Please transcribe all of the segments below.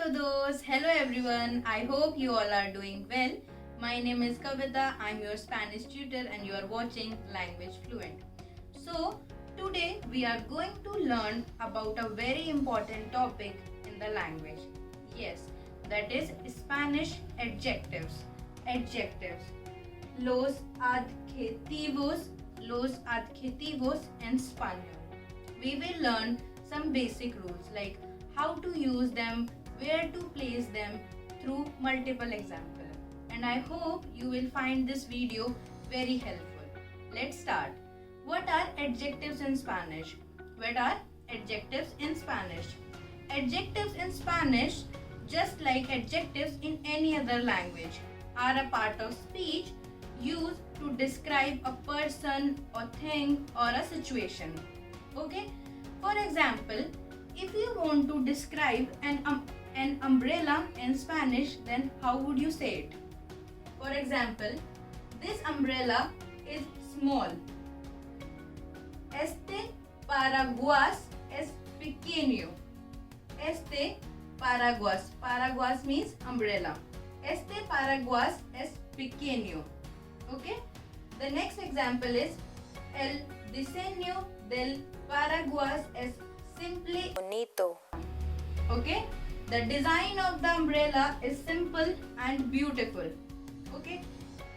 todos! Hello everyone! I hope you all are doing well. My name is Kavita. I'm your Spanish tutor and you are watching Language Fluent. So, today we are going to learn about a very important topic in the language. Yes, that is Spanish adjectives. Adjectives. Los adjetivos. Los adjetivos en español. We will learn some basic rules like how to use them, where to place them through multiple examples. And I hope you will find this video very helpful. Let's start. What are adjectives in Spanish? What are adjectives in Spanish? Adjectives in Spanish, just like adjectives in any other language, are a part of speech used to describe a person or thing or a situation. Okay? For example, if you want to describe an umbrella in Spanish, then how would you say it? For example, this umbrella is small. Este paraguas es pequeño. Este paraguas. Paraguas means umbrella. Este paraguas es pequeño. Okay? The next example is el diseño del paraguas es simply bonito. Okay, the design of the umbrella is simple and beautiful. Okay,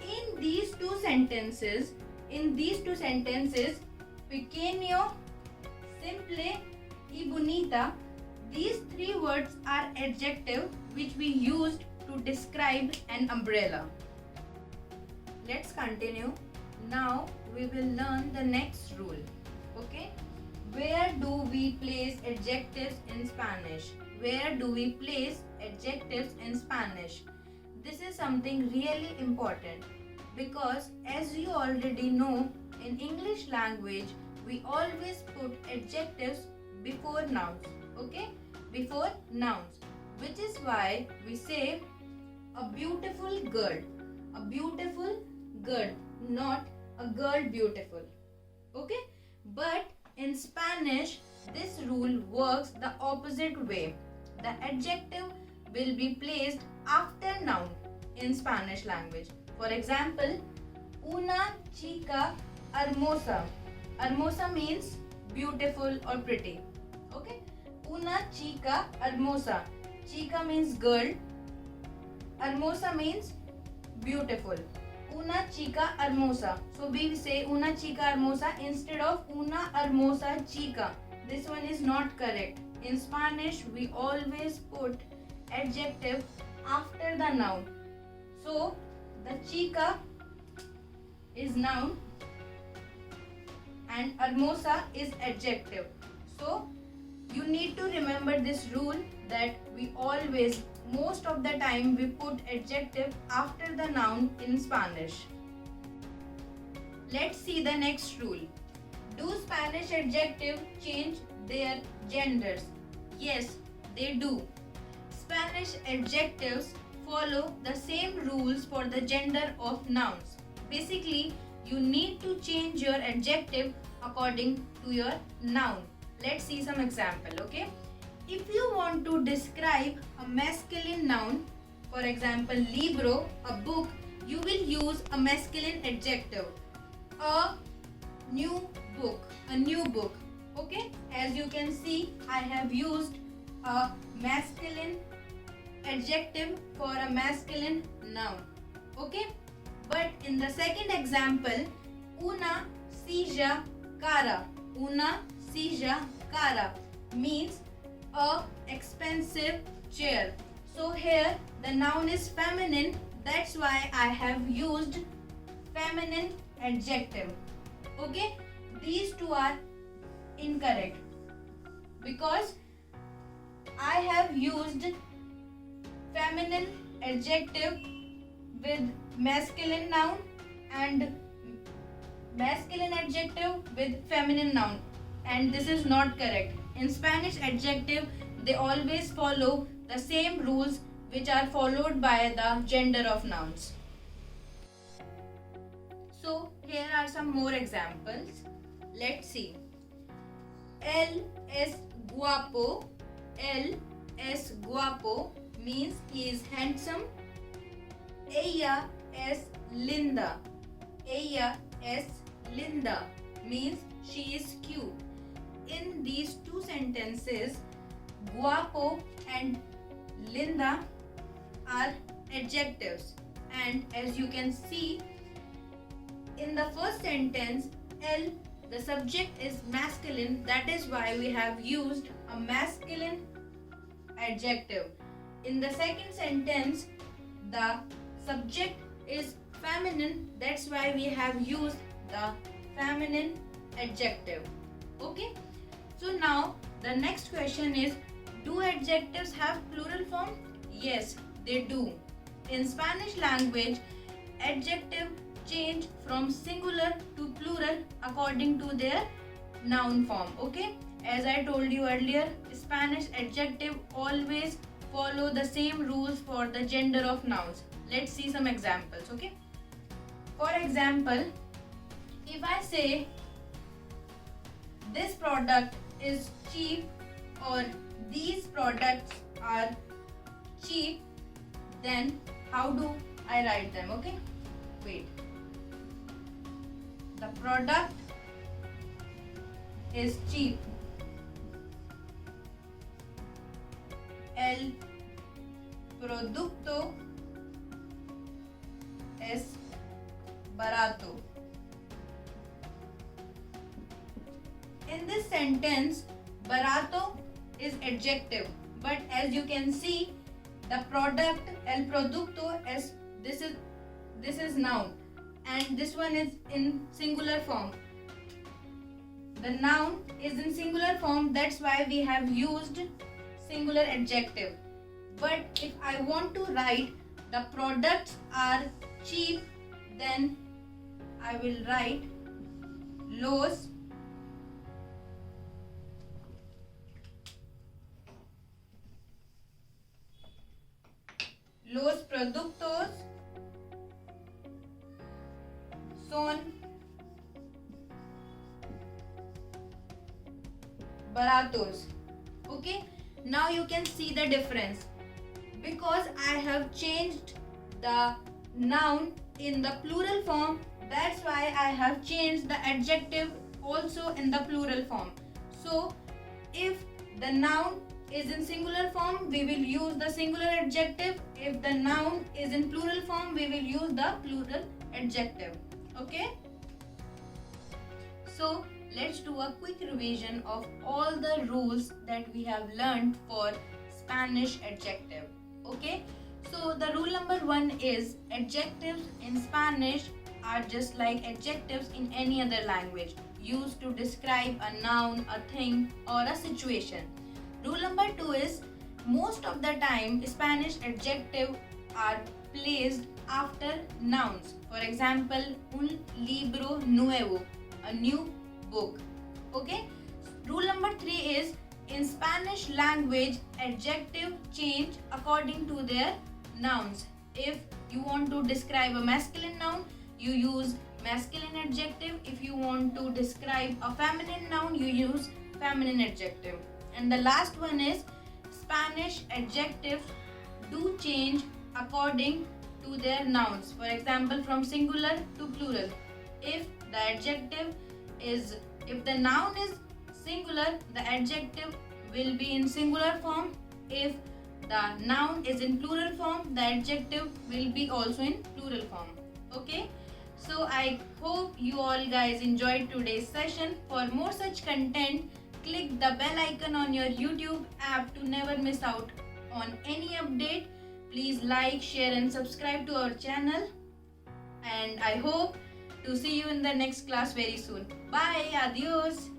in these two sentences, pequeño, simple y bonita, these three words are adjective which we used to describe an umbrella. Let's continue. Now we will learn the next rule. Okay, where do we place adjectives in Spanish? Where do we place adjectives in Spanish? This is something really important because, as you already know, in English language we always put adjectives before nouns. Okay, before nouns, which is why we say a beautiful girl. A beautiful girl, not a girl beautiful. Okay, but in Spanish, this rule works the opposite way. The adjective will be placed after noun in Spanish language. For example, una chica hermosa. Hermosa means beautiful or pretty. Okay? Una chica hermosa. Chica means girl. Hermosa means beautiful. Una chica hermosa. So we say una chica hermosa instead of una hermosa chica. This one is not correct. In Spanish, we always put adjective after the noun. So the chica is noun and hermosa is adjective. So you need to remember this rule that we always, most of the time, we put adjective after the noun in Spanish. Let's see the next rule. Do Spanish adjectives change their genders? Yes, they do. Spanish adjectives follow the same rules for the gender of nouns. Basically, you need to change your adjective according to your noun. Let's see some example, okay? If you want to describe a masculine noun, for example, libro, a book, you will use a masculine adjective. A new book, a new book. Okay, as you can see, I have used a masculine adjective for a masculine noun. Okay, but in the second example, una silla cara. Una silla cara means a expensive chair. So here the noun is feminine. That's why I have used feminine adjective. Okay, these two are incorrect because I have used feminine adjective with masculine noun and masculine adjective with feminine noun, and this is not correct. In Spanish adjective, they always follow the same rules which are followed by the gender of nouns. So here are some more examples. Let's see. Él es guapo. Él es guapo means he is handsome. Ella es linda. Ella es linda means she is cute. In these two sentences, guapo and linda are adjectives, and as you can see in the first sentence, el, the subject is masculine, that is why we have used a masculine adjective. In the second sentence, the subject is feminine, that's why we have used the feminine adjective. Okay, so now the next question is, do adjectives have plural form? Yes, they do. In Spanish language, adjective change from singular to plural according to their noun form. Okay, as I told you earlier, Spanish adjective always follow the same rules for the gender of nouns. Let's see some examples. Okay, for example, if I say this product is cheap or these products are cheap, then how do I write them? Okay, wait. The product is cheap. El producto es barato. In this sentence, barato is adjective, but as you can see, the product el producto es this is noun, and this one is in singular form. The noun is in singular form, that's why we have used singular adjective. But if I want to write the products are cheap, then I will write los productos son baratos. Okay, now you can see the difference because I have changed the noun in the plural form, that's why I have changed the adjective also in the plural form. So if the noun is in singular form, we will use the singular adjective. If the noun is in plural form, we will use the plural adjective. Okay, so let's do a quick revision of all the rules that we have learned for Spanish adjective. Okay, so the rule number 1 is adjectives in Spanish are just like adjectives in any other language, used to describe a noun, a thing, or a situation. Rule number 2 is most of the time Spanish adjectives are placed after nouns. For example, un libro nuevo, a new book. Okay. Rule number 3 is in Spanish language adjective change according to their nouns. If you want to describe a masculine noun, you use masculine adjective. If you want to describe a feminine noun, you use feminine adjective. And the last one is Spanish adjectives do change according to their nouns. For example, from singular to plural. If the noun is singular, the adjective will be in singular form. If the noun is in plural form, the adjective will be also in plural form. Okay, so I hope you all guys enjoyed today's session. For more such content, click the bell icon on your YouTube app to never miss out on any update. Please like, share and subscribe to our channel, and I hope to see you in the next class very soon. Bye, adios.